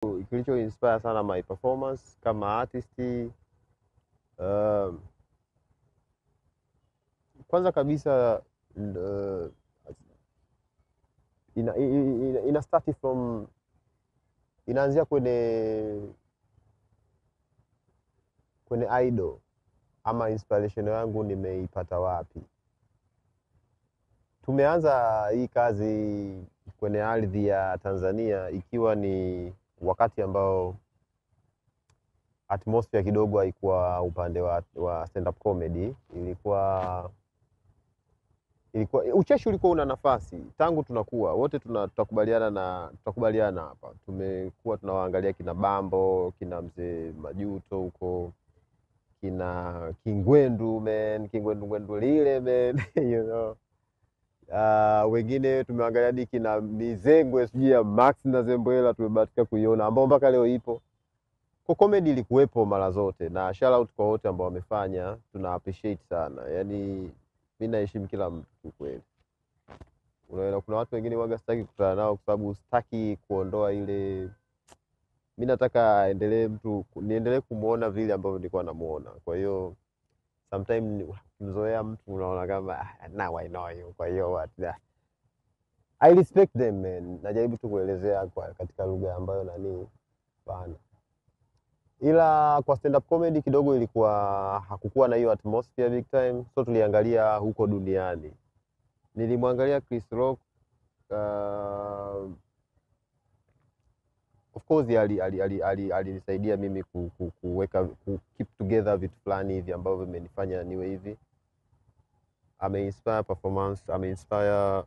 kilicho inspire sana my performance kama artist, kwanza kabisa ina start from, inaanzia kwenye idol ama inspiration yangu nimeipata wapi. Tumeanza hii kazi kwenye ardhi ya Tanzania ikiwa ni wakati ambao atmosphere kidogo haikuwa upande wa stand up comedy. Ilikuwa ucheshi ulikuwa una nafasi tangu tunakuwa wote tutakubaliana hapa. Tumekuwa tunawaangalia kina Bambo, kina Mzee Majuto huko, kina Kingwendu lile man you know. Wengine tumeangalia hadi kina Mizengwe sijui ya Max na Zembwela, tumebahatika kuiona ambao mpaka leo ipo. Kwa comedy ilikuwepo mara zote, na shout out kwa wote ambao wamefanya, tuna appreciate sana. Yaani mimi naheshimu kila mtu kweli. Unaona kuna watu wengine waga sitaki kukutana nao kwa sababu sitaki kuondoa ile, mimi nataka niendelee kumuona vile ambavyo nilikuwa namuona. Kwa hiyo sometimes mzoea mtu unaona kama now I know you, kwa hiyo what I respect them man. Najaribu tu kuelezea katika lugha ambayo nani bana. Ila kwa stand up comedy kidogo ilikuwa hakukuwa na hiyo atmosphere big time, so tuliangalia huko duniani. Nilimwangalia Chris Rock, of course alinisaidia mimi kuweka keep together vitu fulani hivi ambavyo vimenifanya niwe hivi. Ameinspire performance, ameinspire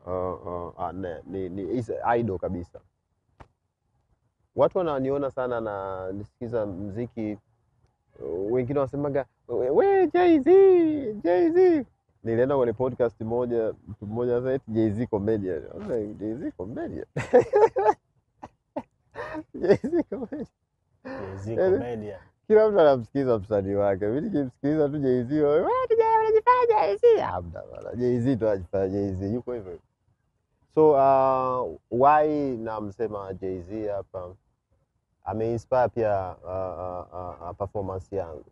is idol kabisa. Watu wananiona sana na nisikiza muziki, wengine wasemaga we Jay-Z. Nilienda kwenye podcast moja, mtu mmoja sasa eti Jay-Z comedian. Jay-Z comedian. Jay-Z comedian. Kila mtu anamsikiza msanii wake. Mimi nikimsikiliza tu Jay-Z, wewe unajifanya Jay-Z. Hamna bana. Jay-Z tu anajifanya Jay-Z. Yuko hivyo. So why namsema Jay-Z hapa? Ameinspire pia performance yangu.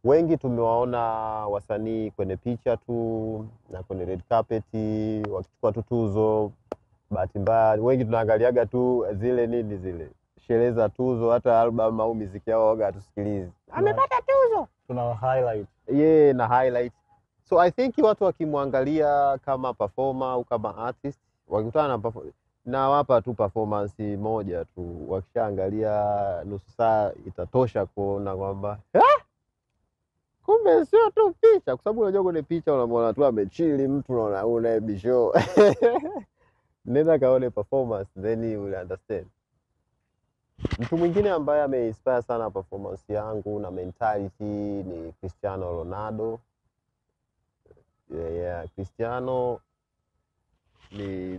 Wengi tumewaona wasanii kwenye picha tu na kwenye red carpet wakichukua tuzo. Bahati mbaya wengi tunaangaliaga tu zile sherehe za tuzo, hata album au muziki yao waga hatusikilizi. Amepata tuzo, tuna highlight. Na highlight. So I think watu wakimwangalia kama performer au kama artist, wakikutana na wapa tu performance moja tu, wakishaangalia nusu saa itatosha kuona kwamba kumbe sio tu picha, kwa sababu unajua kwenye picha unamwona tu amechili mtu, unaona bisho. Nenda kaone performance then you will understand. Mtu mwingine ambaye ameinspire sana performance yangu na mentality ni Cristiano Ronaldo. Cristiano ni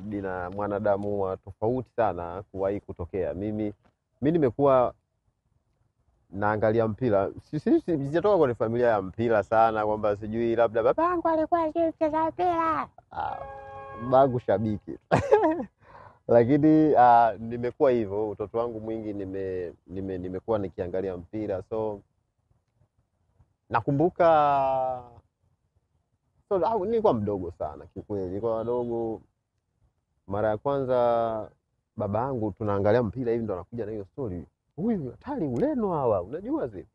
mwanadamu wa tofauti sana kuwahi kutokea. Mimi nimekuwa naangalia mpira. Sijatoka kwenye familia ya mpira sana kwamba sijui labda babangu alikuwa akicheza mpira. Babangu shabiki. Lakini nimekuwa hivyo utoto wangu mwingi, nimekuwa nikiangalia mpira. So nakumbuka nilikuwa mdogo sana kiukweli. Nilikuwa mdogo, mara ya kwanza babangu tunaangalia mpira hivi ndo anakuja na hiyo story. Huyu hatari Ureno hawa, unajua zile.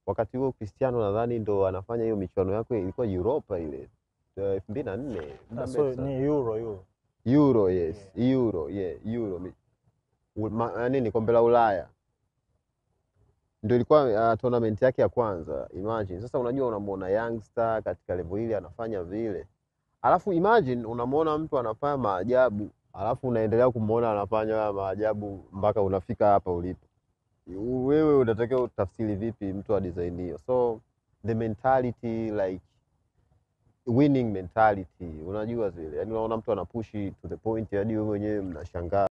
Wakati huo Cristiano nadhani ndo anafanya hiyo michuano yake, ilikuwa Europa ile 2004. So ni Euro. Euro, yes. Euro. Nini, kombe la Ulaya. Ndio ilikuwa tournament yake ya kwanza. Imagine. Sasa unajua unamuona youngster katika level ile anafanya vile. Alafu imagine unamuona mtu anafanya maajabu, alafu unaendelea kumuona anafanya maajabu mpaka unafika hapa ulipo. Wewe unatakiwa utafsiri vipi mtu wa design hiyo? So the mentality, like winning mentality, unajua zile. Yaani unaona mtu anapushi to the point hadi wewe mwenyewe mnashangaa.